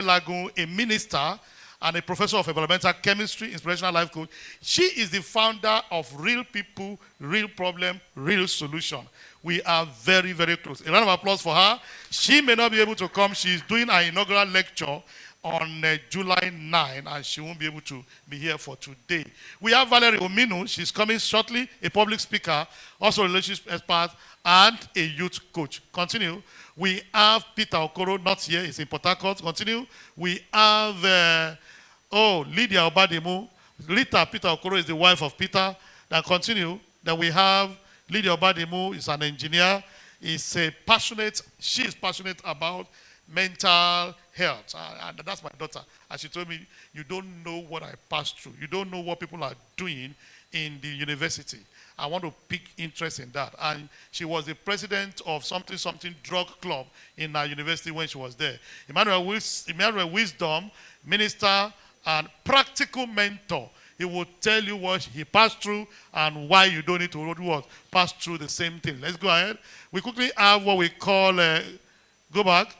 Lagun, a minister and a professor of environmental chemistry, inspirational life coach. She is the founder of Real People, Real Problem, Real Solution. We are very, very close. A round of applause for her. She may not be able to come. She's doing her inaugural lecture on July 9, and she won't be able to be here for today. We have Valerie Ominu. She's coming shortly, a public speaker, also a relationship expert, and a youth coach. Continue. We have Peter Okoro, not here, he's in Port Harcourt. Continue. We have, Lydia Obademu. Rita Peter Okoro is the wife of Peter. Then continue. Then we have Lydia Obademu, is an engineer. She is passionate about mental health. And that's my daughter. And she told me, you don't know what I passed through. You don't know what people are doing in the university. I want to pick interest in that. And she was the president of something drug club in our university when she was there. Emmanuel Wisdom, minister and practical mentor. He will tell you what he passed through and why you don't need to do what? Pass through the same thing. Let's go ahead. We quickly have what we call, go back.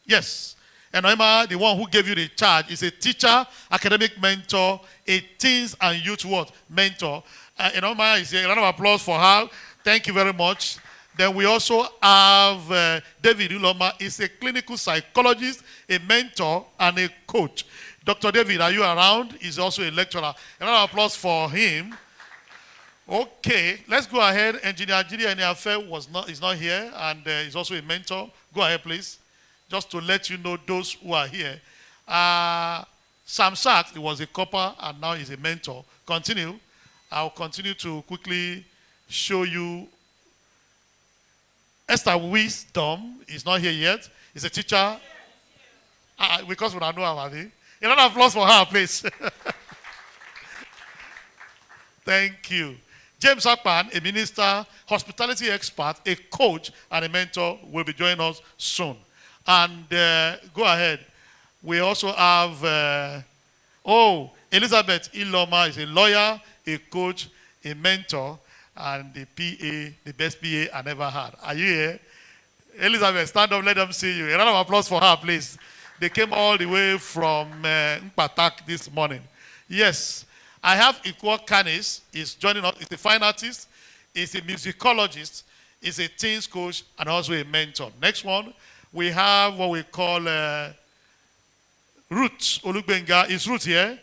Yes. And Emma, the one who gave you the charge, is a teacher, academic mentor, a teens and youth mentor. And Emma is here. A round of applause for her. Thank you very much. Then we also have David Uloma. He's a clinical psychologist, a mentor, and a coach. Dr. David, are you around? He's also a lecturer. A round of applause for him. Okay, let's go ahead. Engineer Jiri Eniafe is not here, and he's also a mentor. Go ahead, please. Just to let you know those who are here. Sam Sachs, he was a copper, and now he's a mentor. Continue. I'll continue to quickly show you. Esther Wisdom is not here yet. He's a teacher. Because we don't know her. A round of applause for her, please. Thank you. James Akpan, a minister, hospitality expert, a coach, and a mentor, will be joining us soon. And go ahead. We also have, Elizabeth Iloma is a lawyer, a coach, a mentor, and the PA, the best PA I never had. Are you here? Elizabeth, stand up, let them see you. A round of applause for her, please. They came all the way from Mpatak this morning. Yes. I have Ikwo Kanis. He's joining us. He's a fine artist. He's a musicologist. He's a teens coach and also a mentor. Next one, we have what we call Ruth Olugbenga. Is Ruth here?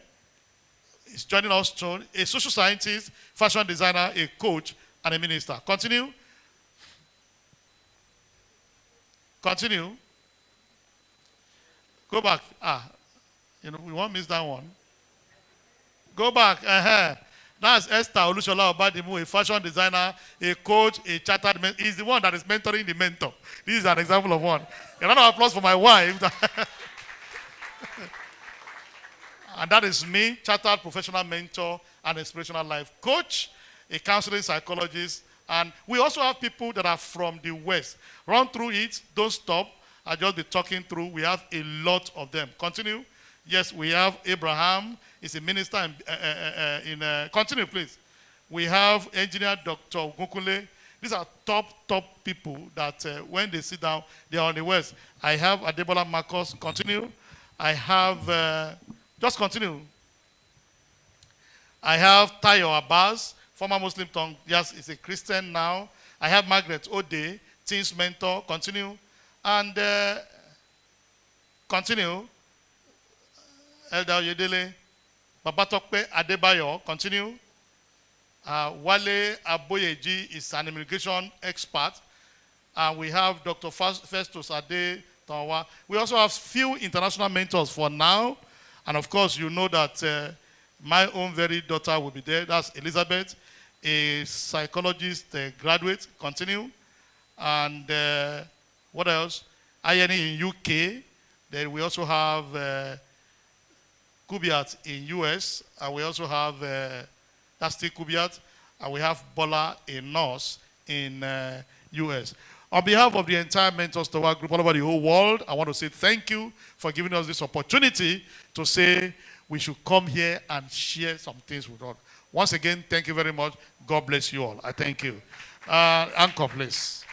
He's joining us soon. A social scientist, fashion designer, a coach, and a minister. Continue. Continue. Go back. We won't miss that one. Go back. That's Esther Olushola Obadimu, a fashion designer, a coach, a chartered mentor. He's the one that is mentoring the mentor. This is an example of one. A round of applause for my wife. And that is me, chartered professional mentor and inspirational life coach, a counseling psychologist. And we also have people that are from the West. Run through it. Don't stop. I'll just be talking through. We have a lot of them. Continue. Yes, we have Abraham. He's a minister continue, please. We have engineer Dr. Gokule. These are top people that when they sit down, they are on the West. I have Adebola Marcos. Continue. I have, just continue. I have Tayo Abbas, former Muslim tongue. Yes, he's a Christian now. I have Margaret Ode, teens mentor. Continue. And continue. Elder Yedele, Babatokpe Adebayo, continue. Wale Aboyeji is an immigration expert. We have Dr. Festus Ade Tawa. We also have few international mentors for now. And of course, you know that my own very daughter will be there. That's Elizabeth, a psychologist graduate. Continue. And what else? INE in UK. Then we also have Kubiat in US, and we also have that's still Kubiat, and we have Bola, a nurse in US. On behalf of the entire Mentors Tower group all over the whole world, I want to say thank you for giving us this opportunity to say we should come here and share some things with us. Once again, thank you very much. God bless you all. I thank you. Anchor, please.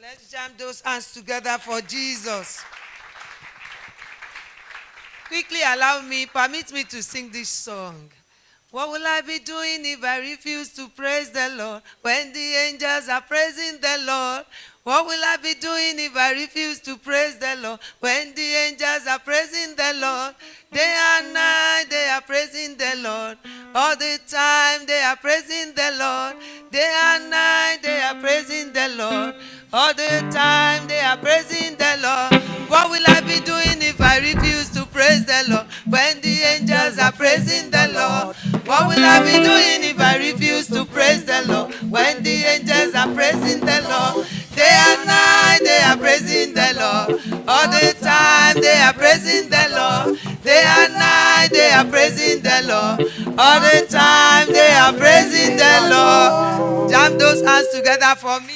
Let's jam those hands together for Jesus. Quickly permit me to sing this song. What will I be doing if I refuse to praise the Lord when the angels are praising the Lord? What will I be doing if I refuse to praise the Lord when the angels are praising the Lord? Day and night they are praising the Lord. All the time they are praising the Lord. Day and night they are praising the Lord. All the time they are praising the Lord. What will I be doing if I refuse to praise the Lord when the angels are praising the Lord? What will I be doing if I refuse to praise the Lord when the angels are praising the Lord? Day and night they are praising the Lord. All the time they are praising the Lord. Day and night they are praising the Lord. All the time they are praising the Lord. Jam those hands together for me.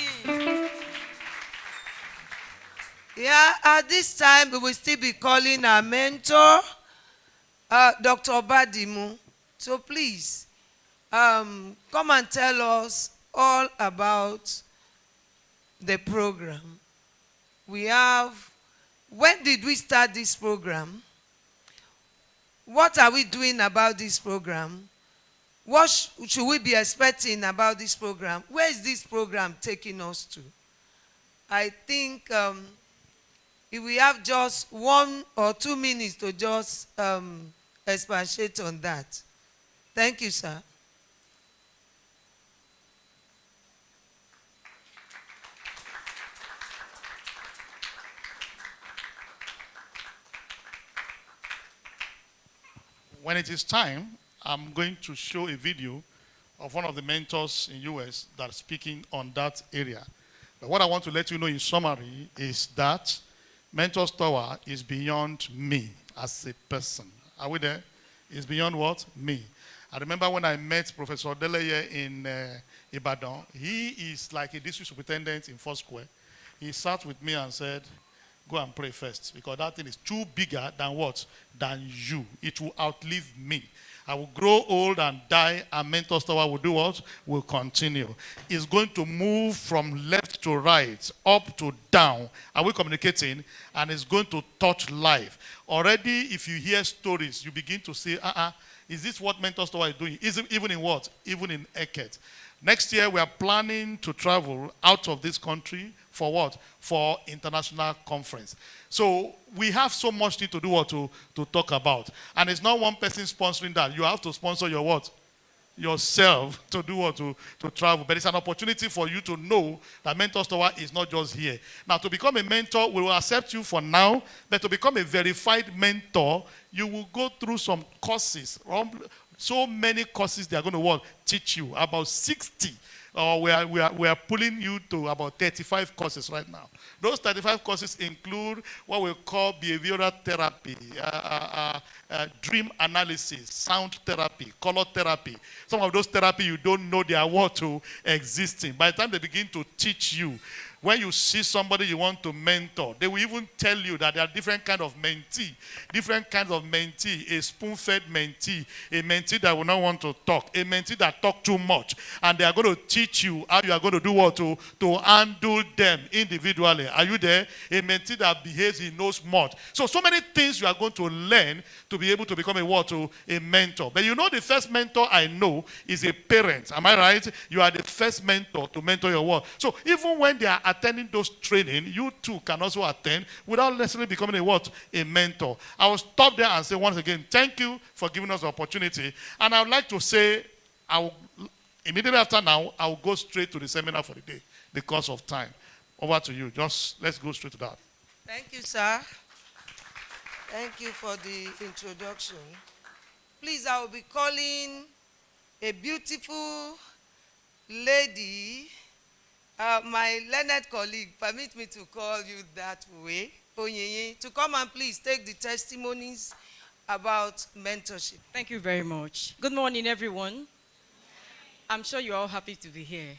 Yeah, at this time we will still be calling our mentor, Dr. Obadimu. So please, come and tell us all about the program. When did we start this program? What are we doing about this program? What should we be expecting about this program? Where is this program taking us to? I think if we have just 1 or 2 minutes to just expatiate on that. Thank you, sir. When it is time, I'm going to show a video of one of the mentors in US that's speaking on that area. But what I want to let you know in summary is that Mentors Tower is beyond me as a person. Are we there? It's beyond what? Me. I remember when I met Professor Deleye in Ibadan, he is like a district superintendent in Foursquare. He sat with me and said, go and pray first, because that thing is too bigger than what? Than you. It will outlive me. I will grow old and die, and Mentors Tower will do what? Will continue. It's going to move from left to right, up to down. Are we communicating? And it's going to touch life. Already, if you hear stories, you begin to say, is this what Mentors Tower is doing? Is it even in what? Even in Eket. Next year, we are planning to travel out of this country for what? For international conference. So we have so much to do what to talk about. And it's not one person sponsoring that. You have to sponsor your what? Yourself to do what? To travel. But it's an opportunity for you to know that Mentors Tower is not just here. Now, to become a mentor, we will accept you for now. But to become a verified mentor, you will go through some courses. So many courses they are going to teach you. About 60. We are pulling you to about 35 courses right now. Those 35 courses include what we call behavioral therapy, dream analysis, sound therapy, color therapy. Some of those therapy you don't know they are existing. By the time they begin to teach you, when you see somebody you want to mentor, they will even tell you that there are different kinds of mentee. Different kinds of mentee. A spoon-fed mentee. A mentee that will not want to talk. A mentee that talk too much. And they are going to teach you how you are going to do what? To handle them individually. Are you there? A mentee that behaves, he knows much. So many things you are going to learn to be able to become a mentor. But you know the first mentor I know is a parent. Am I right? You are the first mentor to mentor your world. So even when they are attending those training, you too can also attend without necessarily becoming a mentor. I will stop there and say once again, thank you for giving us the opportunity. And I would like to say, immediately after now, I will go straight to the seminar for the day because of time. Over to you. Just let's go straight to that. Thank you, sir. Thank you for the introduction. Please, I will be calling a beautiful lady. My learned colleague, permit me to call you that way, Onyinye, to come and please take the testimonies about mentorship. Thank you very much. Good morning, everyone. I'm sure you're all happy to be here.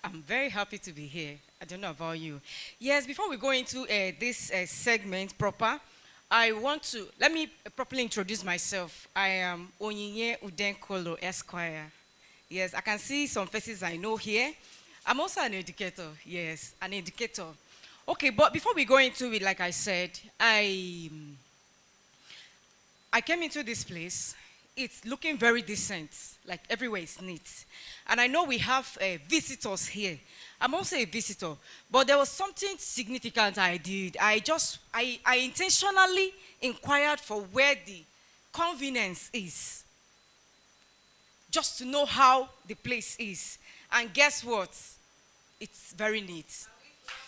I'm very happy to be here. I don't know about you. Yes, before we go into this segment proper, let me properly introduce myself. I am Onyinye Udenkolo Esquire. Yes, I can see some faces I know here. I'm also an educator. Yes, an educator. Okay, but before we go into it, like I said, I came into this place. It's looking very decent. Like everywhere is neat. And I know we have visitors here. I'm also a visitor. But there was something significant I did. I intentionally inquired for where the convenience is. Just to know how the place is. And guess what? It's very neat.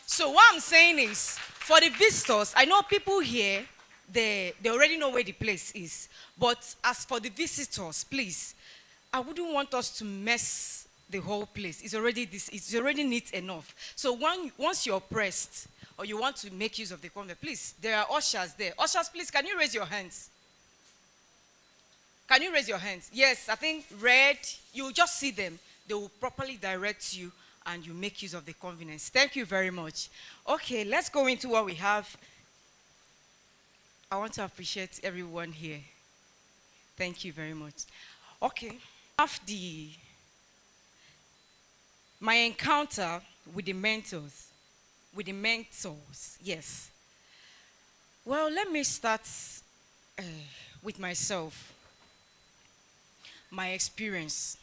So what I'm saying is, for the visitors, I know people here, they already know where the place is. But as for the visitors, please, I wouldn't want us to mess the whole place. It's already neat enough. So once you're pressed or you want to make use of the convent, please, there are ushers there. Ushers, please, can you raise your hands? Can you raise your hands? Yes, I think red, you just see them. They will properly direct you and you make use of the convenience. Thank you very much. Okay, let's go into what we have. I want to appreciate everyone here. Thank you very much. Okay, after my encounter with the mentors, yes. Well, let me start with myself. My experience,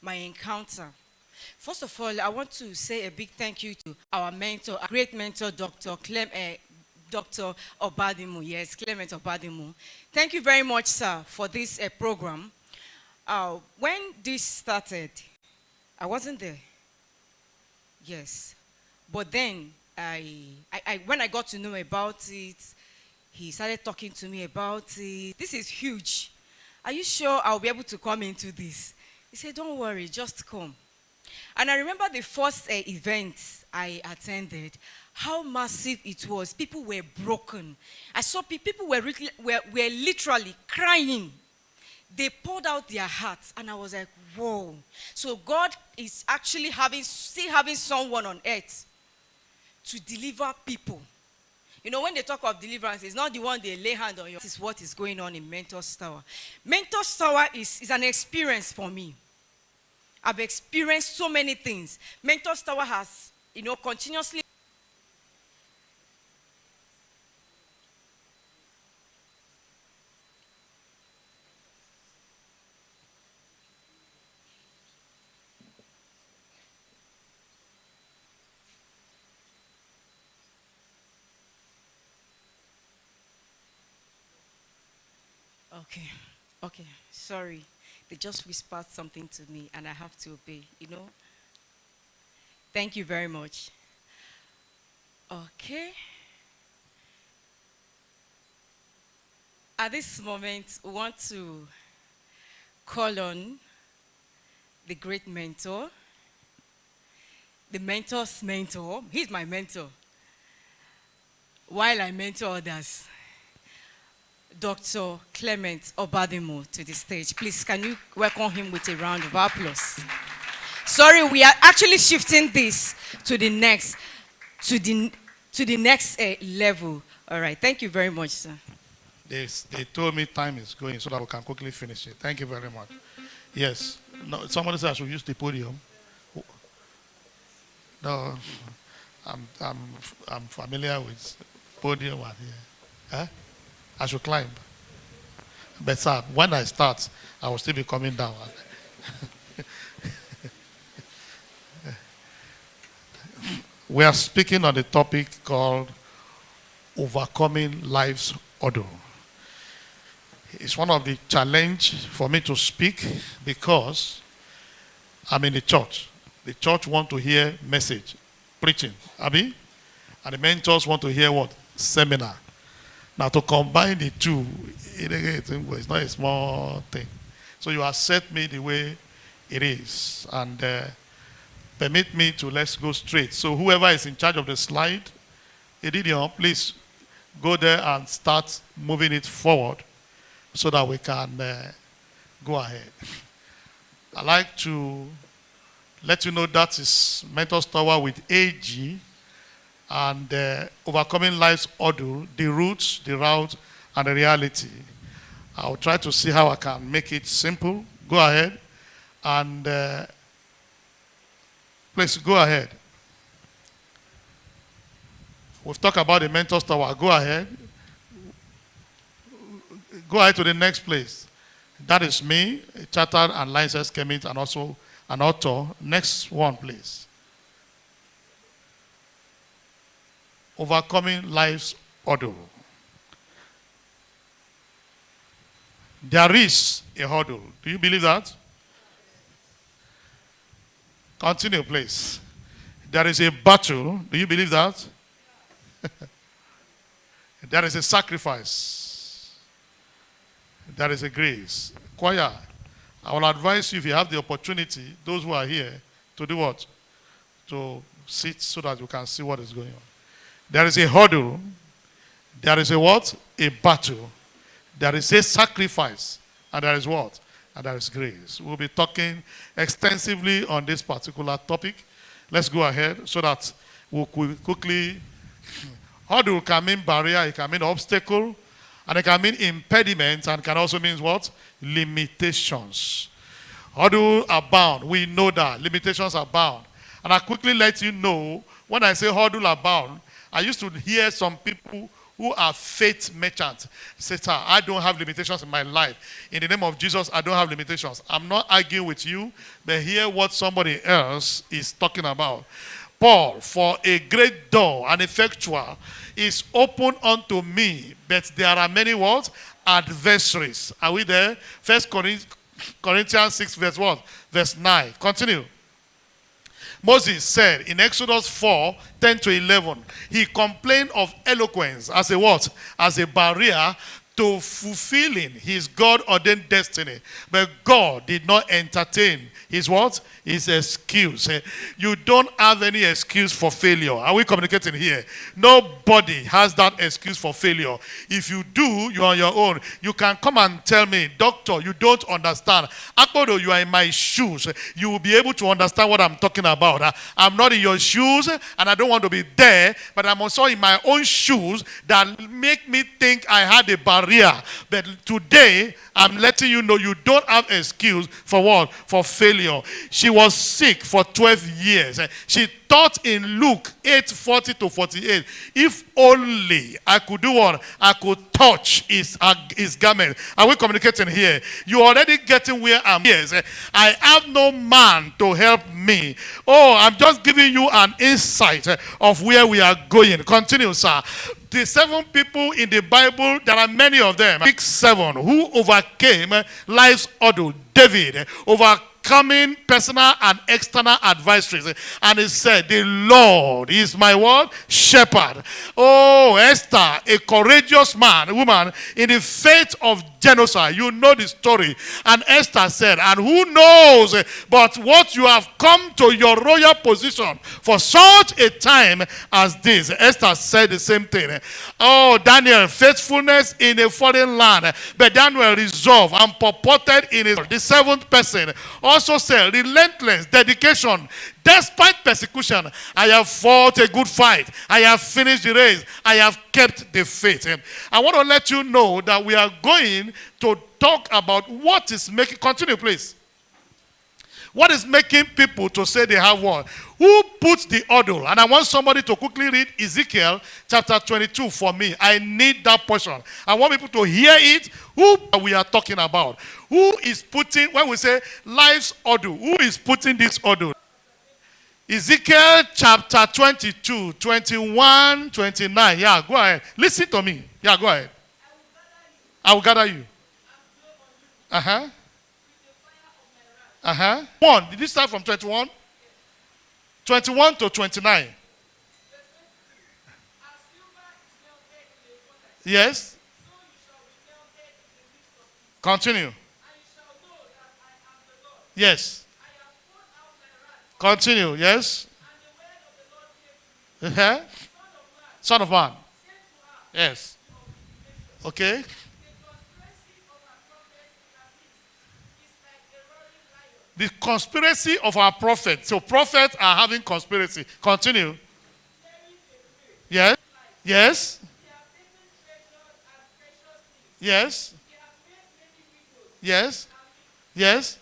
my encounter. First of all, I want to say a big thank you to our mentor, our great mentor, Dr. Obadimu. Yes, Clement Obadimu. Thank you very much, sir, for this program. When this started, I wasn't there. Yes. But then, when I got to know about it, he started talking to me about it. This is huge. Are you sure I'll be able to come into this? He said, don't worry, just come. And I remember the first event I attended, how massive it was. People were broken. I saw people were literally crying. They poured out their hearts, and I was like, whoa. So God is actually still having someone on earth to deliver people. You know, when they talk of deliverance, it's not the one they lay hand on you. This is what is going on in Mentors Tower. Mentors Tower is an experience for me. I've experienced so many things. Mentors Tower has, continuously. Okay, sorry. They just whispered something to me and I have to obey, Thank you very much. Okay. At this moment, we want to call on the great mentor, the mentor's mentor. He's my mentor, while I mentor others. Dr. Clement Obadimu to the stage. Please, can you welcome him with a round of applause? Sorry, we are actually shifting this to the next level. All right, thank you very much, sir. They told me time is going so that we can quickly finish it. Thank you very much. Yes. No, somebody said I should use the podium. No, I'm familiar with podium. Huh? I should climb. But sir, when I start, I will still be coming down. We are speaking on the topic called overcoming life's hurdle. It's one of the challenge for me to speak because I'm in the church. The church want to hear message, preaching, Abi, and the mentors want to hear what? Seminar. Now to combine the two, it's not a small thing. So you accept me the way it is and permit me to let's go straight. So whoever is in charge of the slide, Edidion, please go there and start moving it forward so that we can go ahead. I'd like to let you know that is Mentors Tower with AG and overcoming life's hurdle, the roots, the route, and the reality. I'll try to see how I can make it simple. Go ahead and Please go ahead. We've talked about the Mentors Tower. Go ahead. Go ahead to the next place. That is me, a chartered and licensed chemist and also an author. Next one, please. Overcoming life's hurdle. There is a hurdle. Do you believe that? Continue, please. There is a battle. Do you believe that? There is a sacrifice. There is a grace. Choir, I will advise you, if you have the opportunity, those who are here, to do what? To sit so that you can see what is going on. There is a hurdle. There is a what? A battle. There is a sacrifice. And there is what? And there is grace. We'll be talking extensively on this particular topic. Let's go ahead so that we'll quickly. Hurdle can mean barrier, it can mean obstacle, and it can mean impediment, and can also mean what? Limitations. Hurdle abound. We know that. Limitations abound. And I quickly let you know, when I say hurdle abound, I used to hear some people who are faith merchants say, sir, I don't have limitations in my life. In the name of Jesus, I don't have limitations. I'm not arguing with you, but hear what somebody else is talking about. Paul, for a great door and effectual is open unto me, but there are many what? Adversaries. Are we there? 1 Corinthians 6 verse what? Verse 9. Continue. Moses said in Exodus 4, 10 to 11, he complained of eloquence as a what? As a barrier to fulfilling his God-ordained destiny. But God did not entertain his what? His excuse. You don't have any excuse for failure. Are we communicating here? Nobody has that excuse for failure. If you do, you're on your own. You can come and tell me, doctor, you don't understand. Although you are in my shoes, you will be able to understand what I'm talking about. I'm not in your shoes, and I don't want to be there, but I'm also in my own shoes that make me think I had a barrier. But today, I'm letting you know you don't have excuse for what? For failure. She was sick for 12 years. She taught in Luke 8:40 to 48. If only I could do what? I could touch his garment. Are we communicating here? You're already getting where I'm here. I have no man to help me. Oh, I'm just giving you an insight of where we are going. Continue, sir. The 7 people in the Bible, there are many of them. 7 who overcame life's hurdle. David overcoming personal and external adversaries. And he said, the Lord is my what? Shepherd. Oh, Esther, a courageous woman in the faith of genocide. You know the story. And Esther said, and who knows but what you have come to your royal position for such a time as this. Esther said the same thing. Oh, Daniel, faithfulness in a foreign land. But Daniel resolved and purported in his. The 7th person also said, relentless dedication. Despite persecution, I have fought a good fight. I have finished the race. I have kept the faith. I want to let you know that we are going to talk about what is making, continue please. What is making people to say they have one? Who puts the hurdle? And I want somebody to quickly read Ezekiel chapter 22 for me. I need that portion. I want people to hear it. Who we are talking about? Who is putting, when we say life's hurdle, who is putting this hurdle? Ezekiel chapter 22, 21, 29. Yeah, go ahead. Listen to me. Yeah, go ahead. I will gather you. Uh-huh. Uh-huh. 1. Did you start from 21? 21 to 29. Yes. Continue. Yes. Continue. Yes. Uh-huh. Son of man. Yes. Okay. The conspiracy of our prophets. So prophets are having conspiracy. Continue. Yes. Yes. Yes. Yes. Yes.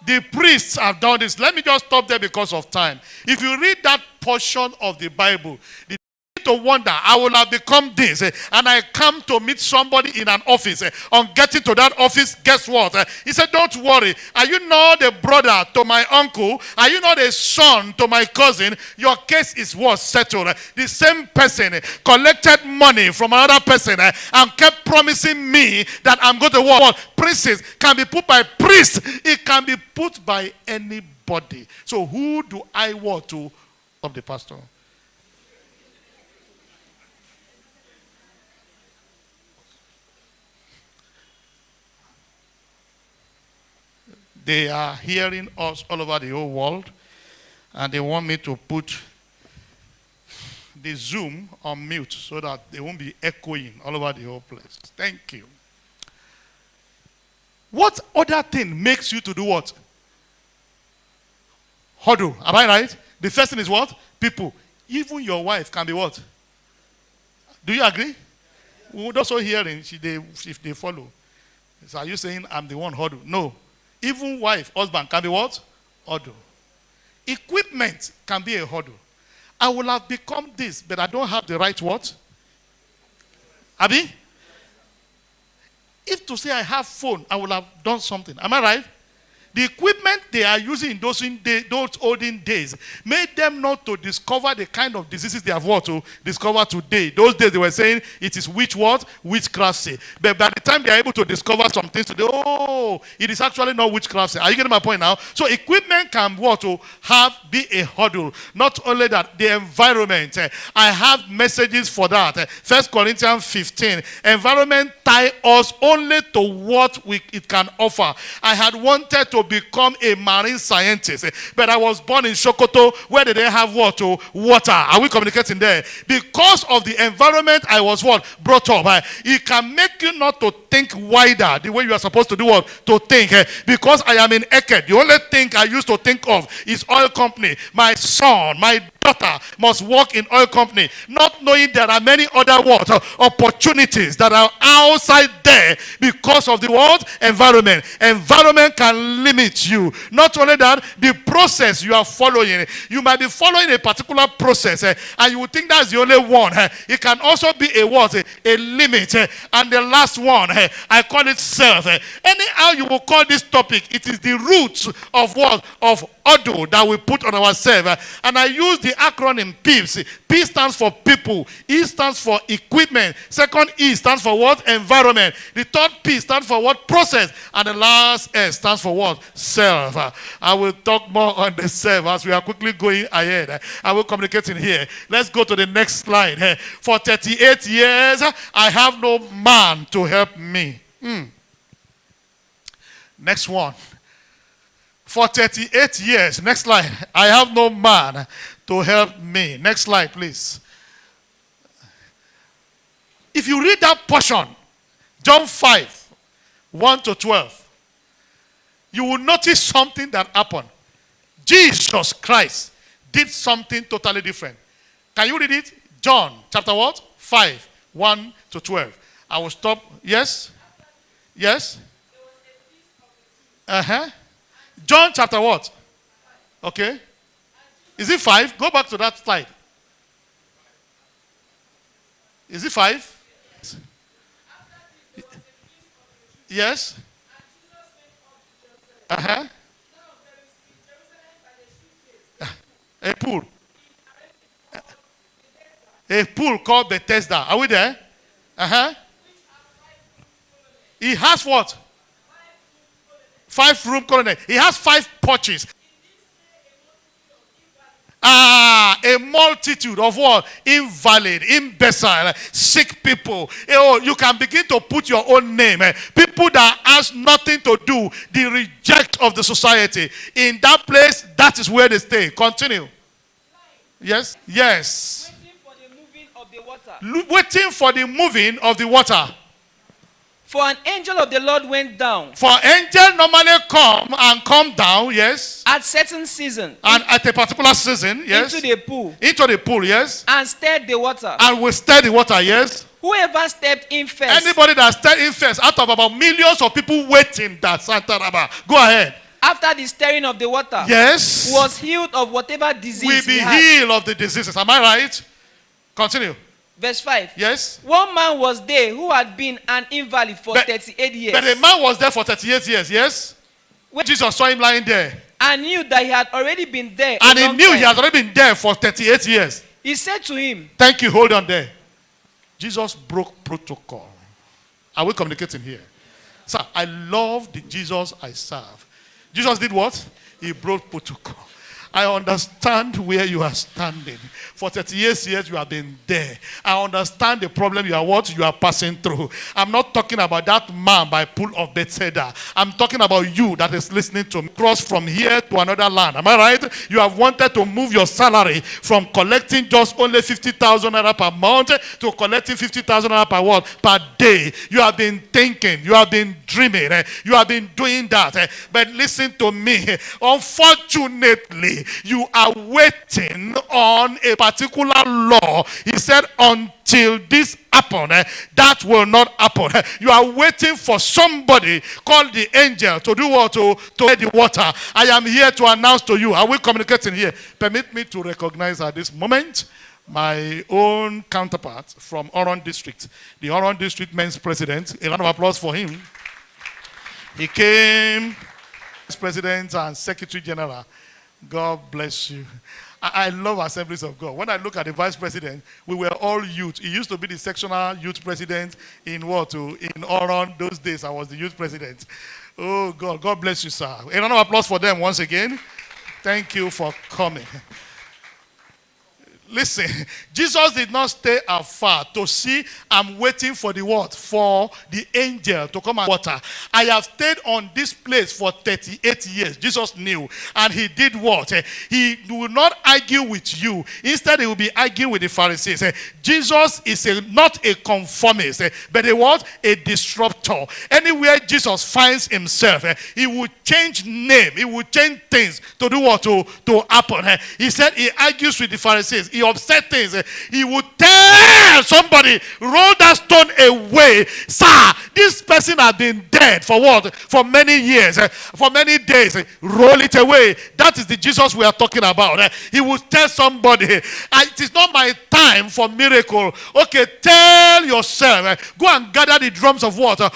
The priests have done this. Let me just stop there because of time. If you read that portion of the Bible, to wonder, I will have become this, and I come to meet somebody in an office. On getting to that office, guess what? He said, don't worry. Are you not a brother to my uncle? Are you not a son to my cousin? Your case is what? Settled. The same person collected money from another person and kept promising me that I'm going to work. Princes can be put by priests. It can be put by anybody. So who do I want to? Of the pastor. They are hearing us all over the whole world, and they want me to put the Zoom on mute so that they won't be echoing all over the whole place. Thank you. What other thing makes you to do what? Huddle. Am I right? The first thing is what? People. Even your wife can be what? Do you agree? We would also hearing if they follow. So are you saying I'm the one huddle? No. Even wife, husband can be what? Huddle. Equipment can be a huddle. I will have become this, but I don't have the right what? Abi? If to say I have phone, I will have done something. Am I right? The equipment they are using in those olden days made them not to discover the kind of diseases they have what to discover today. Those days they were saying it is witchcraft. But by the time they are able to discover some things today, it is actually not witchcraft. Are you getting my point now? So equipment can be a huddle. Not only that, the environment. I have messages for that. 1 Corinthians 15. Environment tie us only to what it can offer. I had wanted to become a marine scientist, but I was born in Sokoto where they didn't have water. Are we communicating there? Because of the environment I was brought up, it can make you not to think wider the way you are supposed to do to think. Because I am in Eke, the only thing I used to think of is oil company. My son, my daughter must work in oil company, not knowing there are many other opportunities that are outside there because of the world environment. Environment can limit you. Not only that, the process you are following, you might be following a particular process, and you would think that's the only one. It can also be a limit. And the last one, I call it self. Anyhow you will call this topic, it is the root of what? Of order that we put on ourselves. And I use the acronym PIPS. P stands for people. E stands for equipment. Second E stands for what? Environment. The third P stands for what? Process. And the last S stands for what? Self. I will talk more on the self as we are quickly going ahead. I will communicate in here. Let's go to the next slide. For 38 years, I have no man to help me. Next one. For 38 years, next slide, I have no man to help me. Next slide, please. If you read that portion, John 5, 1 to 12, you will notice something that happened. Jesus Christ did something totally different. Can you read it? John, chapter what? 5, 1 to 12. I will stop. Yes? Yes? John chapter what? Okay. Is it 5? Go back to that slide. Is it 5? Yes. A pool. A pool called Bethesda. Are we there? He has what? 5-room colonnade. He has 5 porches. A multitude of what? Invalid, imbecile, sick people. You can begin to put your own name. People that has nothing to do, the reject of the society. In that place, that is where they stay. Continue. Yes? Yes. Waiting for the moving of the water. Waiting for the moving of the water. For an angel of the Lord went down. For angel normally come down, yes. At certain season. And at a particular season, yes. Into the pool. Into the pool, yes. And stirred the water. And will stir the water, yes. Whoever stepped in first. Anybody that stepped in first, out of about millions of people waiting that Santa Raba. Go ahead. after the stirring of the water, Yes. was healed of whatever Will disease be he had. healed of the diseases. Am I right? Continue. Verse 5. Yes. One man was there who had been an invalid for But- 38 years. But a man was there for 38 years. Yes. When- Jesus saw him lying there. and knew that he had already been there. And a he long knew time. he had already been there for 38 years. He said to him, Thank you. Hold on there. Jesus broke protocol. Are we communicating here? Sir, I love the Jesus I serve. Jesus did what? He broke protocol. I understand where you are standing. For 38 years you have been there. I understand the problem you are passing through. I'm not talking about that man by pool of Bethesda. I'm talking about you that is listening to me. Cross from here to another land. Am I right? You have wanted to move your salary from collecting just only 50,000 naira per month to collecting 50,000 naira per what? Per day. You have been thinking. You have been dreaming. You have been doing that. But listen to me. Unfortunately, you are waiting on a particular law. He said, until this happen, that will not happen. You are waiting for somebody called the angel to do what? To head the water. I am here to announce to you. Are we communicating here? Permit me to recognize at this moment my own counterpart from Oron District, the Oron District Men's President. A round of applause for him. He came as President and Secretary General. God bless you. I love Assemblies of God. When I look at the Vice President, we were all youth. He used to be the sectional youth president in what? In Oron. Those days, I was the youth president. Oh, God. God bless you, sir. A round of applause for them once again. Thank you for coming. Listen, Jesus did not stay afar to see, I'm waiting for the what? For the angel to come and water. I have stayed on this place for 38 years. Jesus knew. And he did what? He will not argue with you. Instead, he will be arguing with the Pharisees. Jesus is not a conformist, but a what? A disruptor. Anywhere Jesus finds himself, he will change name. He will change things to do what? To happen. He said he argues with the Pharisees. He upset things. He would tell somebody, roll that stone away. Sir, this person has been dead for what? For many years, for many days. Roll it away. That is the Jesus we are talking about. He would tell somebody, it is not my time for miracle. Okay, tell yourself, go and gather the drums of water.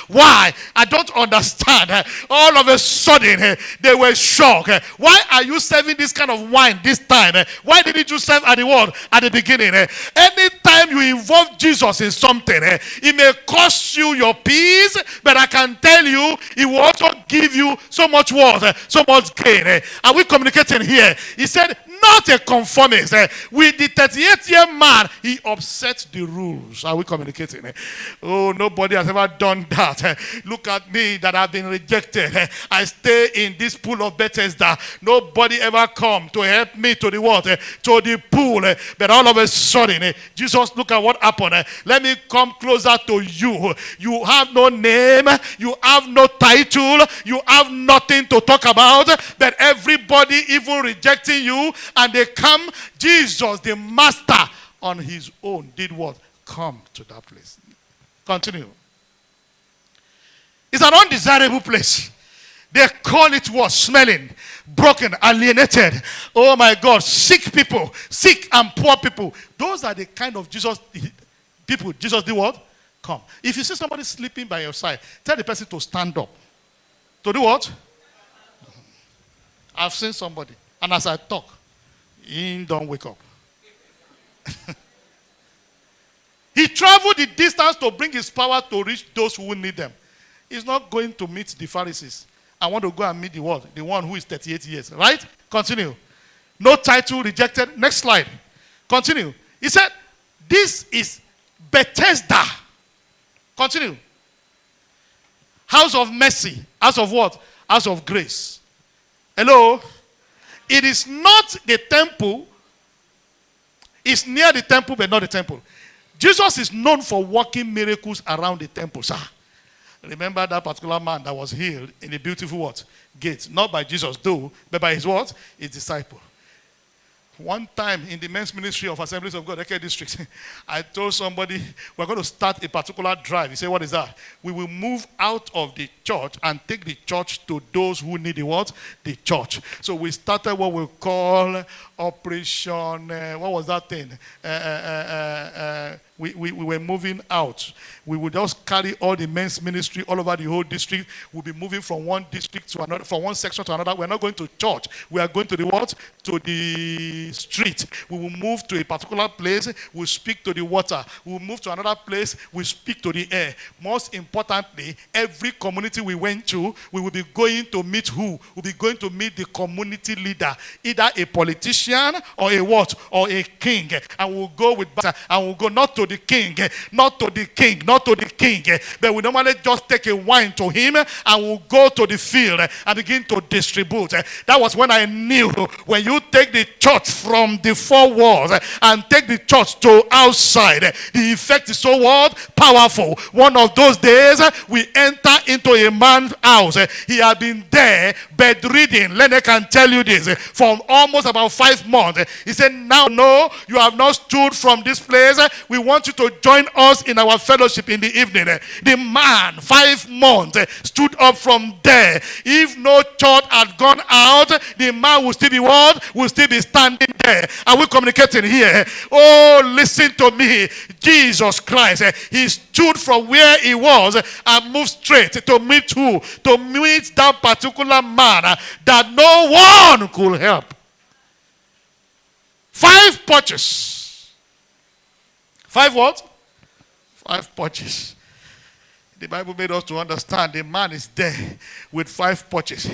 Why? I don't understand. All of a sudden, they were shocked. Why are you serving this kind of wine this time? Why didn't you serve at the word at the beginning? Anytime you involve Jesus in something, it may cost you your peace, but I can tell you, it will also give you so much worth, so much gain. Are we communicating here? He said, not a conformist. With the 38-year man, he upset the rules. Are we communicating? Oh, nobody has ever done that. Look at me that I've been rejected. I stay in this pool of Bethesda. Nobody ever come to help me to the water, to the pool. But all of a sudden, Jesus, look at what happened. Let me come closer to you. You have no name. You have no title. You have nothing to talk about. But everybody even rejecting you, and they come. Jesus, the master, on his own, did what? Come to that place. Continue. It's an undesirable place. They call it what? Smelling, broken, alienated. Oh my God, sick people, sick and poor people. Those are the kind of people Jesus did what? Come. If you see somebody sleeping by your side, tell the person to stand up. To do what? I've seen somebody, and as I talk, he don't wake up. He traveled the distance to bring his power to reach those who need them. He's not going to meet the Pharisees. I want to go and meet the world, the one who is 38 years. Right? Continue. No title, rejected. Next slide. Continue. He said, this is Bethesda. Continue. House of mercy. House of what? House of grace. Hello? It is not the temple. It's near the temple, but not the temple. Jesus is known for working miracles around the temple, sir. Remember that particular man that was healed in the beautiful what? Gate. Not by Jesus, though, but by his what? His disciple. One time in the men's ministry of Assemblies of God, Eke District, I told somebody, we're going to start a particular drive. He said, what is that? We will move out of the church and take the church to those who need the what? The church. So we started what we call Operation, what was that thing? We were moving out. We would just carry all the men's ministry all over the whole district. We'll be moving from one district to another, from one section to another. We're not going to church. We are going to the what? To the street. We will move to a particular place. We'll speak to the water. We'll move to another place. We'll speak to the air. Most importantly, every community we went to, we will be going to meet who? We'll be going to meet the community leader, either a politician or a what? Or a king. And we'll go with and we'll go not to the king, not to the king, not to the king, but we normally just take a wine to him and we'll go to the field and begin to distribute. That was when I knew when you take the church from the four walls and take the church to outside, the effect is so what? Powerful. One of those days we enter into a man's house. He had been there bedridden. Lenny can tell you this, for almost about 5 months. He said, now no, you have not stood from this place. We want you to join us in our fellowship in the evening. The man, 5 months, stood up from there. If no church had gone out, the man will still be what? Will still be standing there. Are we communicating here? Oh, listen to me. Jesus Christ, he stood from where he was and moved straight to meet who? To meet that particular man that no one could help. 5 porches. 5 what? 5 porches. The Bible made us to understand the man is there with 5 porches.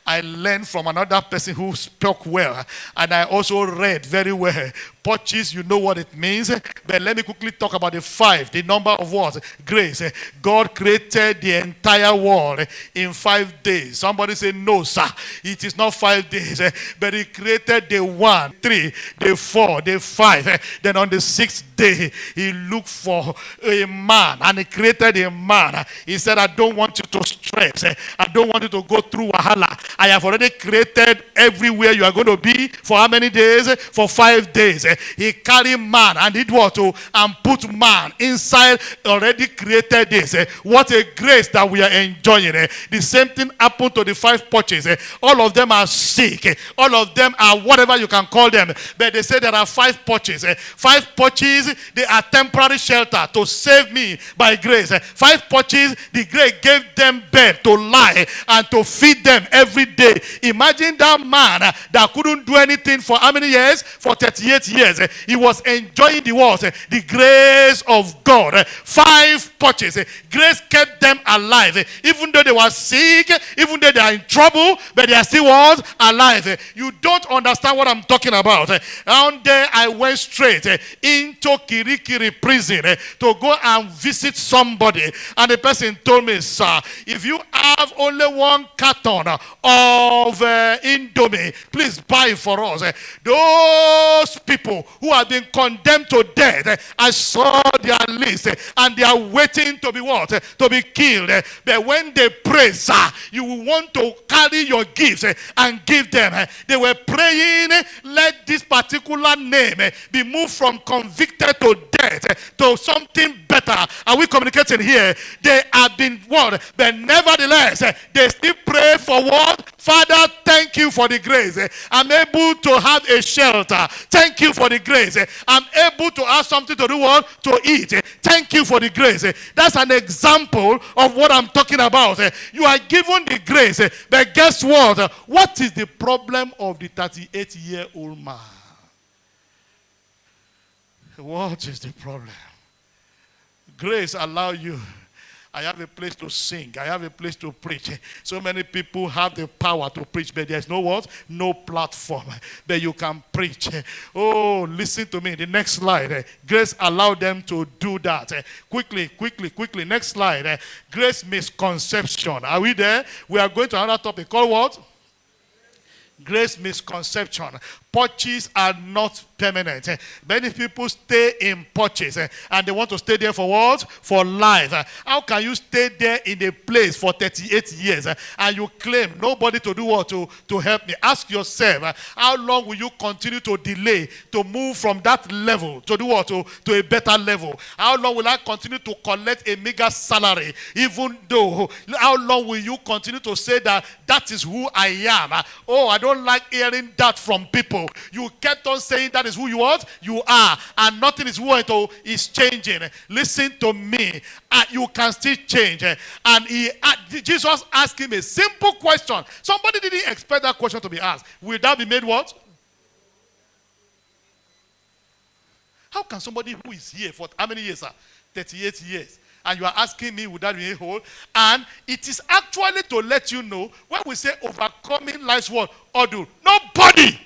I learned from another person who spoke well, and I also read very well. Porches, you know what it means. But let me quickly talk about the 5, the number of what? Grace. God created the entire world in 5 days. Somebody say, no, sir. It is not 5 days. But he created the 1, 3, the 4, the 5. Then on the 6th day, he looked for a man, and he created a man. He said, I don't want you to stress. I don't want you to go through wahala. I have already created everywhere you are going to be. For how many days? For 5 days. He carried man and did what? And put man inside already created this. What a grace that we are enjoying. The same thing happened to the 5 porches. All of them are sick. All of them are whatever you can call them. But they say there are 5 porches. 5 porches, they are temporary shelter to save me by grace. 5 porches, the grace gave them bed to lie and to feed them every day. Imagine that man that couldn't do anything for how many years? For 38 years. He was enjoying the what? The grace of God. 5 porches. Grace kept them alive. Even though they were sick, even though they are in trouble, but they are still what? Alive. You don't understand what I'm talking about. Down there, I went straight into Kirikiri prison to go and visit somebody. And the person told me, sir, if you have only 1 carton of Indomie, please buy for us. Those people who have been condemned to death, I saw their list, and they are waiting to be what? To be killed. But when they pray, sir, you will want to carry your gifts and give them. They were praying, let this particular name be moved from convicted to death to something better. Are we communicating here? They have been what? But nevertheless, they still pray for what? Father, thank you for the grace. I'm able to have a shelter. Thank you for the grace. I'm able to have something to do what? To eat. Thank you for the grace. That's an example of what I'm talking about. You are given the grace, but guess what? What is the problem of the 38-year-old man? What is the problem? Grace allow you. I have a place to sing. I have a place to preach. So many people have the power to preach, but there's no what? No platform that you can preach. Oh, listen to me. The next slide. Grace allowed them to do that. Quickly. Next slide. Grace misconception. Are we there? We are going to another topic called what? Grace misconception. Porches are not permanent. Many people stay in porches and they want to stay there for what? For life. How can you stay there in a place for 38 years and you claim nobody to do what? To help me? Ask yourself, how long will you continue to delay to move from that level to do what? To a better level? How long will I continue to collect a meager salary? Even though, how long will you continue to say that is who I am? Oh, I don't like hearing that from people. You kept on saying that is who you are, and nothing is changing. Listen to me, you can still change. And Jesus asked him a simple question. Somebody didn't expect that question to be asked. Will that be made what? How can somebody who is here for how many years, sir? 38 years. And you are asking me, would that be made whole? And it is actually to let you know, when we say overcoming life's what? Order. Nobody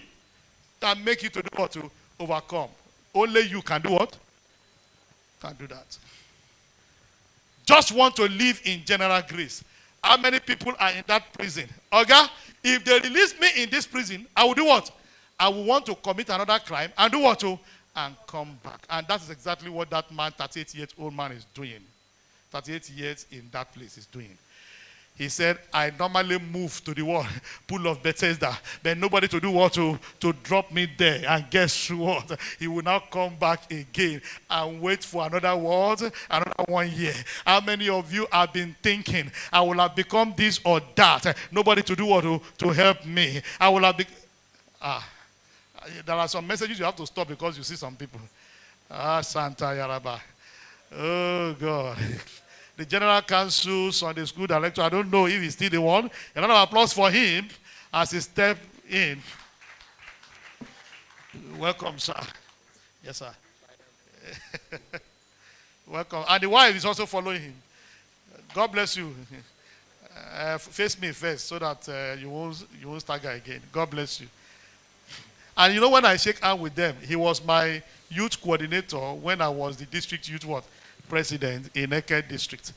can make you to do what? To overcome. Only you can do what? Can do that. Just want to live in general grace. How many people are in that prison? Okay? If they release me in this prison, I will do what? I will want to commit another crime and do what? And come back. And that is exactly what that man, 38-year-old man, is doing. 38 years in that place is doing. He said, I normally move to the pool of Bethesda, but nobody to do what? To drop me there. And guess what? He will now come back again and wait for another another 1 year. How many of you have been thinking, I will have become this or that? Nobody to do what? To help me. I will have there are some messages you have to stop because you see some people. Santa Yaraba. Oh, God. The General Council, Sunday School Director, I don't know if he's still the one. A lot of applause for him as he stepped in. Welcome, sir. Yes, sir. Welcome. And the wife is also following him. God bless you. Face me first so that you won't stagger again. God bless you. And you know, when I shake hands with them, he was my youth coordinator when I was the district youth president in Eke district.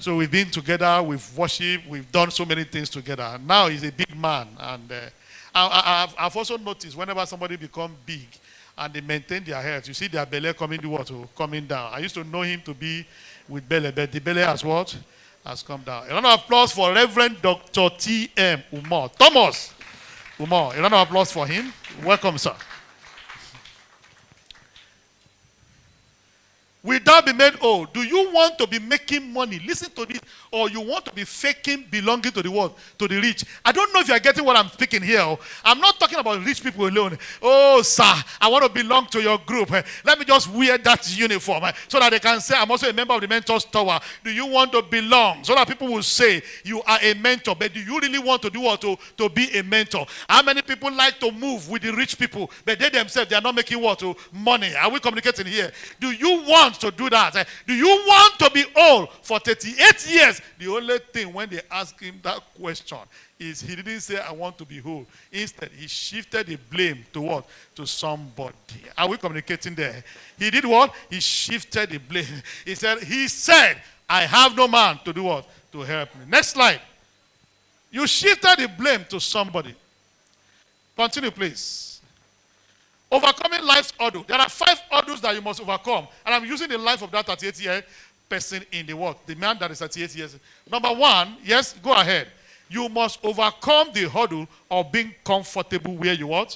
So we've been together, we've worshiped, we've done so many things together. Now he's a big man. And I've also noticed whenever somebody becomes big and they maintain their health, you see their belly coming down. I used to know him to be with belly, but the belly has what? Has come down. A round of applause for Reverend Dr. T.M. Umar. Thomas Umar. A round of applause for him. Welcome, sir. Will that be made whole? Do you want to be making money? Listen to this. Or you want to be faking belonging to the world, to the rich? I don't know if you are getting what I'm speaking here. I'm not talking about rich people alone. Oh, sir, I want to belong to your group. Let me just wear that uniform so that they can say I'm also a member of the Mentors Tower. Do you want to belong? So that people will say you are a mentor. But do you really want to do what? To be a mentor? How many people like to move with the rich people, but they themselves, they are not making what? Money. Are we communicating here? Do you want to do that? Do you want to be old for 38 years? The only thing when they ask him that question is he didn't say, I want to be whole. Instead, he shifted the blame to what? To somebody. Are we communicating there? He did what? He shifted the blame. He said, I have no man to do what? To help me. Next slide. You shifted the blame to somebody. Continue, please. Overcoming life's order. There are 5 orders that you must overcome. And I'm using the life of that 38-year person in the world. The man that is 38 years. Number 1, yes, go ahead. You must overcome the hurdle of being comfortable where you are.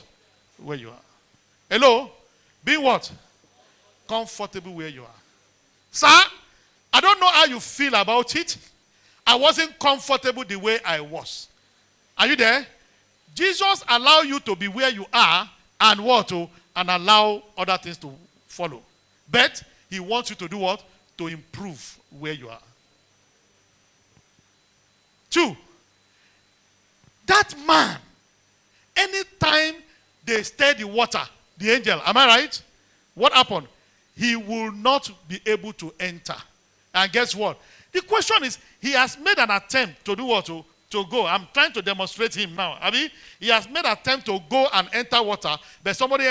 Where you are. Hello? Being what? Comfortable where you are. Sir, I don't know how you feel about it. I wasn't comfortable the way I was. Are you there? Jesus allowed you to be where you are and what? And allow other things to follow. But he wants you to do what? To improve where you are. 2, that man, anytime they stir the water, the angel, am I right? What happened? He will not be able to enter. And guess what? The question is, he has made an attempt to do what? To go. I'm trying to demonstrate him now. He has made an attempt to go and enter water, but somebody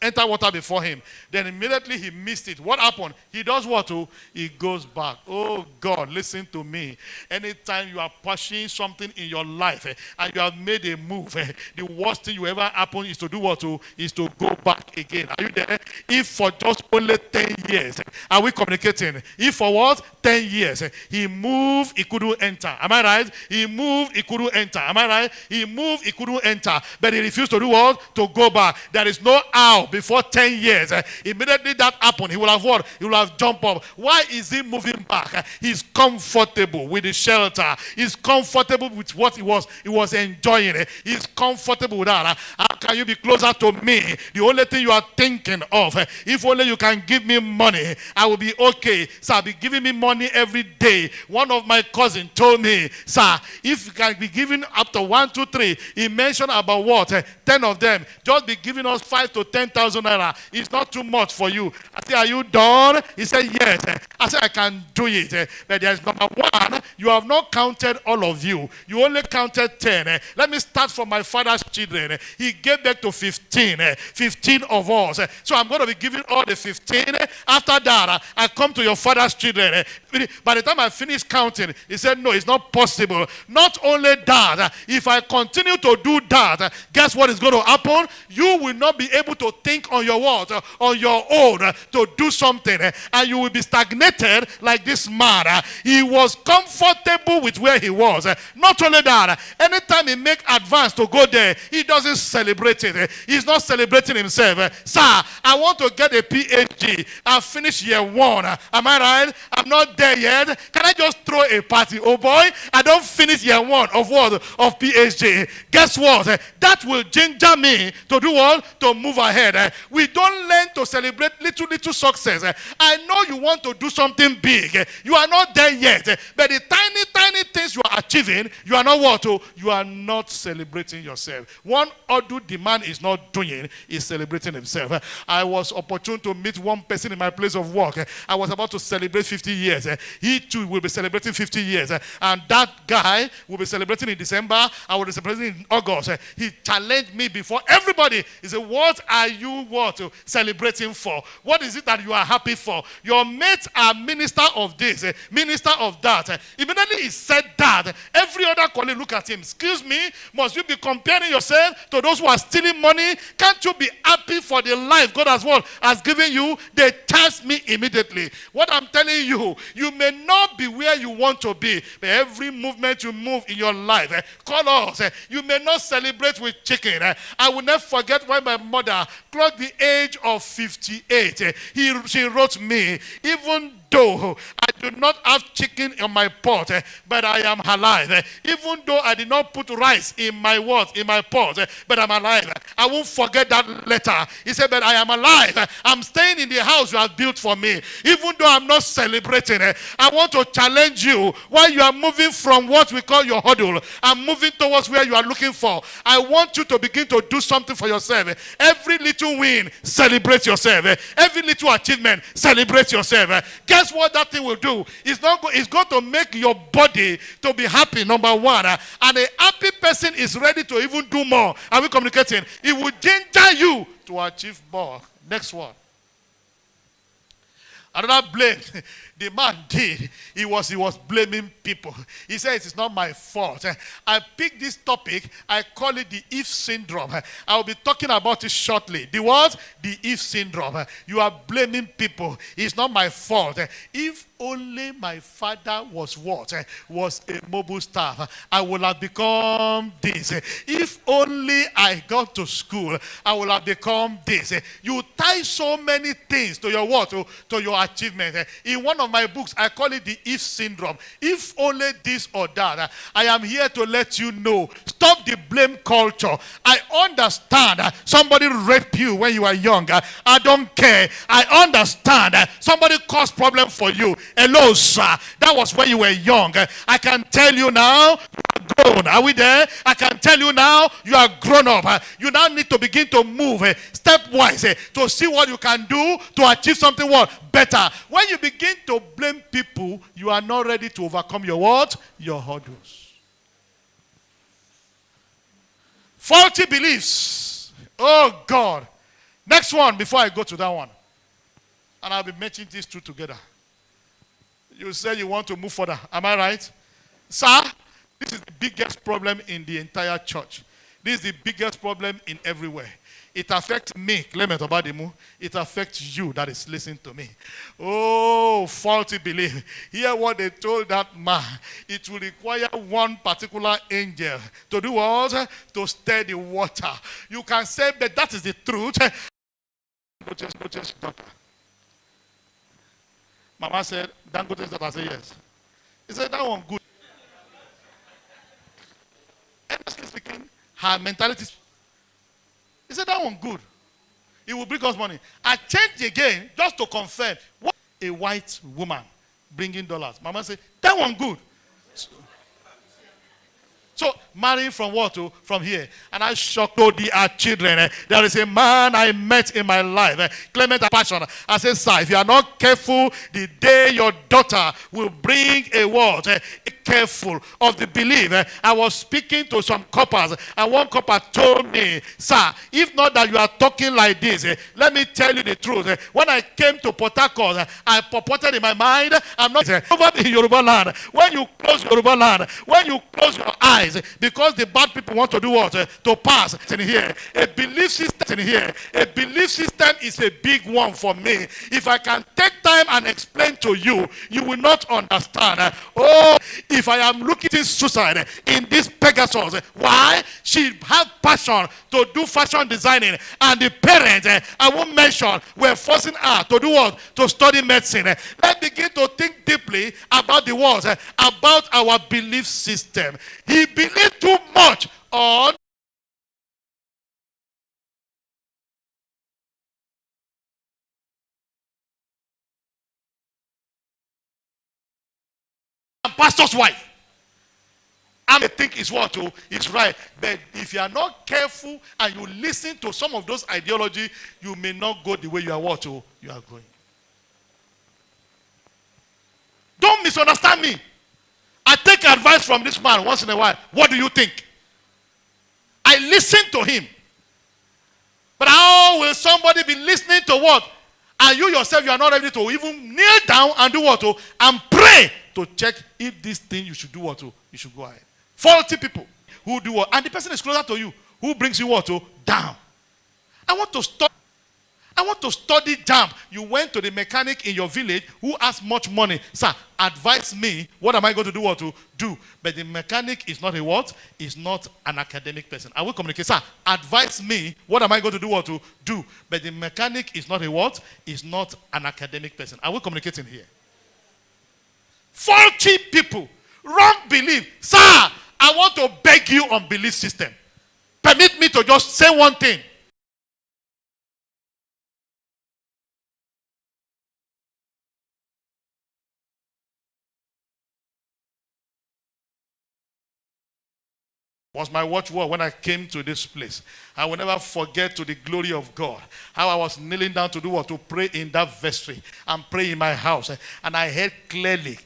enter water before him. Then immediately he missed it. What happened? He does what? Oh, he goes back. Oh God, listen to me. Anytime you are pursuing something in your life and you have made a move, the worst thing you ever happen is to do what? Oh, is to go back again. Are you there? If for just only 10 years, are we communicating? If for what? 10 years. He moved, he couldn't enter. Am I right? He moved, he couldn't enter. Am I right? He moved, he couldn't enter. But he refused to do what? To go back. There is no how before 10 years. Immediately that happened, he will have what? He will have jumped up. Why is he moving back? He's comfortable with the shelter. He's comfortable with what he was enjoying. He's comfortable with that. How can you be closer to me? The only thing you are thinking of, if only you can give me money, I will be okay. So I'll be giving me money every day. One of my cousins told me, sir, if you can be giving up to 1, 2, 3, he mentioned about what? 10 of them. Just be giving us 5 to 10,000 naira. It's not too much for you. I said, are you done? He said, yes. I said, I can do it. But there's number one, you have not counted all of you. You only counted 10. Let me start from my father's children. He gave back to 15. 15 of us. So I'm going to be giving all the 15. After that, I come to your father's children. By the time I finish counting, he said, no, it's not possible. Not only that, if I continue to do that, guess what is going to happen? You will not be able to think on your what? On your own to do something. And you will be stagnated like this man. He was comfortable with where he was. Not only that, anytime he make advance to go there, he doesn't celebrate it. He's not celebrating himself. Sir, I want to get a PhD. I finished year 1. Am I right? I'm not there yet. Can I just throw a party? Oh boy, I don't finish year 1 of what? Of PhD. Guess what? That will ginger me to do what? To move ahead. We don't learn to celebrate little success. I know you want to do something big. You are not there yet. But the tiny things you are achieving, you are not what? You are not celebrating yourself. One other demand is not doing is celebrating himself. I was opportune to meet one person in my place of work. I was about to celebrate 50 years. He too will be celebrating 50 years. And that guy will be celebrating in December. I will be celebrating in August. He challenged me before everybody. He said, what are you celebrating for? What is it that you are happy for? Your mates are minister of this, minister of that. Immediately he said that. Every other colleague look at him. Excuse me, must you be comparing yourself to those who are stealing money? Can't you be happy for the life God has given you? They task me immediately. What I'm telling you, you may not be where you want to be, but every movement you move in your life, call us. You may not celebrate with chicken. I will never forget when my mother clocked the age of 58. She wrote me, even though I do not have chicken in my pot, but I am alive. Even though I did not put rice in my pot, but I'm alive. I won't forget that letter. He said, but I am alive. I'm staying in the house you have built for me. Even though I'm not celebrating, I want to challenge you while you are moving from what we call your huddle. I'm moving towards where you are looking for. I want you to begin to do something for yourself. Every little win, celebrate yourself. Every little achievement, celebrate yourself. Guess what that thing will do? It's going to make your body to be happy, number one. And a happy person is ready to even do more. Are we communicating? It will ginger you to achieve more. Next one. Another blame the man did. He was blaming people. He said, it is not my fault. I picked this topic. I call it the if syndrome. I will be talking about it shortly. The what? The if syndrome. You are blaming people. It's not my fault. If only my father was what? Was a mobile staff, I would have become this. If only I got to school, I would have become this. You tie so many things to your what? To your achievement. In one of my books, I call it the if syndrome. If only this or that. I am here to let you know. Stop the blame culture. I understand somebody raped you when you were young. I don't care. I understand somebody caused problem for you. Hello, sir. That was when you were young. I can tell you now, you are grown. Are we there? I can tell you now, you are grown up. You now need to begin to move stepwise to see what you can do to achieve something better. When you begin to blame people, you are not ready to overcome your what? Your hurdles. Faulty beliefs. Oh God. Next one, before I go to that one, and I'll be matching these two together. You say you want to move further. Am I right? Sir, this is the biggest problem in the entire church. This is the biggest problem in everywhere. It affects me, Clement Obadimu. It affects you that is listening to me. Oh, faulty belief. Hear what they told that man. It will require one particular angel to do what? To stir the water. You can say, but that is the truth. Dangote's daughter. Mama said, Dangote's daughter. I said, yes. He said, that one good. Honestly speaking, her mentality. He said, that one good. It will bring us money. I changed again just to confirm. What a white woman bringing dollars. Mama said, that one good. So marrying from what to? From here. And I shocked all the children. There is a man I met in my life. Clement Passion. I said, sir, if you are not careful, the day your daughter will bring a word. Careful of the belief. I was speaking to some couples, and one couple told me, sir, if not that you are talking like this, let me tell you the truth. When I came to Port Harcourt, I purported in my mind, I'm not over in Yoruba land. When you close Yoruba land, when you close your eyes, because the bad people want to do what? To pass in here. A belief system in here. A belief system is a big one for me. If I can take time and explain to you, you will not understand. Oh, if I am looking at suicide in this Pegasus, why? She have passion to do fashion designing, and the parents, I won't mention, were forcing her to do what? To study medicine. Let's begin to think deeply about the words, about our belief system. He believed too much on pastor's wife. And they think it's what? It's right. But if you are not careful and you listen to some of those ideology, you may not go the way you are what? You are going. Don't misunderstand me. I take advice from this man once in a while. What do you think? I listen to him. But how will somebody be listening to what? And you yourself, you are not ready to even kneel down and do what? And pray to check if this thing you should do what? You should go ahead. Faulty people who do what? And the person is closer to you. Who brings you what? Down. I want to study jump. You went to the mechanic in your village who has much money. Sir, advise me. What am I going to do? What to do? But the mechanic is not a what? Is not an academic person. I will communicate. Sir, advise me. What am I going to do? What to do? But the mechanic is not a what? Is not an academic person. I will communicate in here. Faulty people. Wrong belief. Sir, I want to beg you on belief system. Permit me to just say one thing. Was my watchword when I came to this place. I will never forget, to the glory of God, how I was kneeling down to do what? To pray in that vestry and pray in my house. And I heard clearly.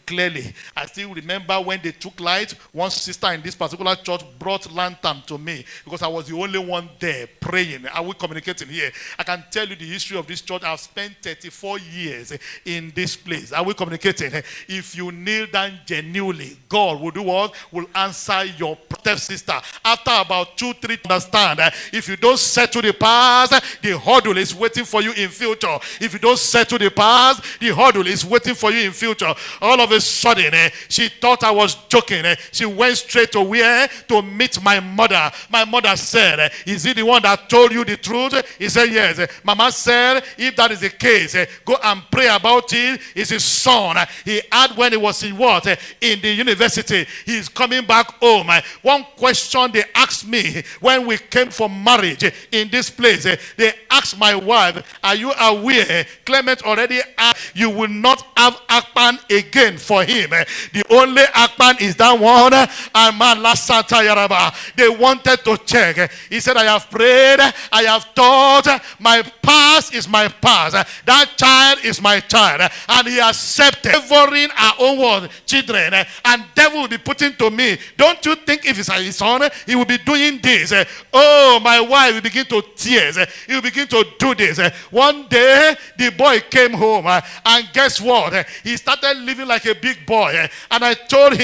I still remember when they took light, one sister in this particular church brought lantern to me because I was the only one there praying. I will communicate in here. I can tell you the history of this church. I've spent 34 years in this place. I will communicate in. If you kneel down genuinely, God will do what? Will answer your prayer, sister. After about 2-3, understand, if you don't settle the past, the hurdle is waiting for you in future. If you don't settle the past, the hurdle is waiting for you in future. All of a sudden, she thought I was joking. She went straight to where? To meet my mother. My mother said, is he the one that told you the truth? He said, yes. Mama said, if that is the case, go and pray about it. It's his son. He had when he was in what? In the university. He's coming back home. One question they asked me when we came for marriage in this place, they asked my wife, are you aware Clement already asked, you will not have Akpan again for him. The only Akpan is that one. They wanted to check. He said, I have prayed, I have thought, my past is my past, that child is my child, and he accepted favoring our own children, and devil will be putting to me. Don't you think if it's his son, he will be doing this? Oh, my wife will begin to tears. He will begin to do this. One day, the boy came home, and guess what? He started living like a big boy. And I told him,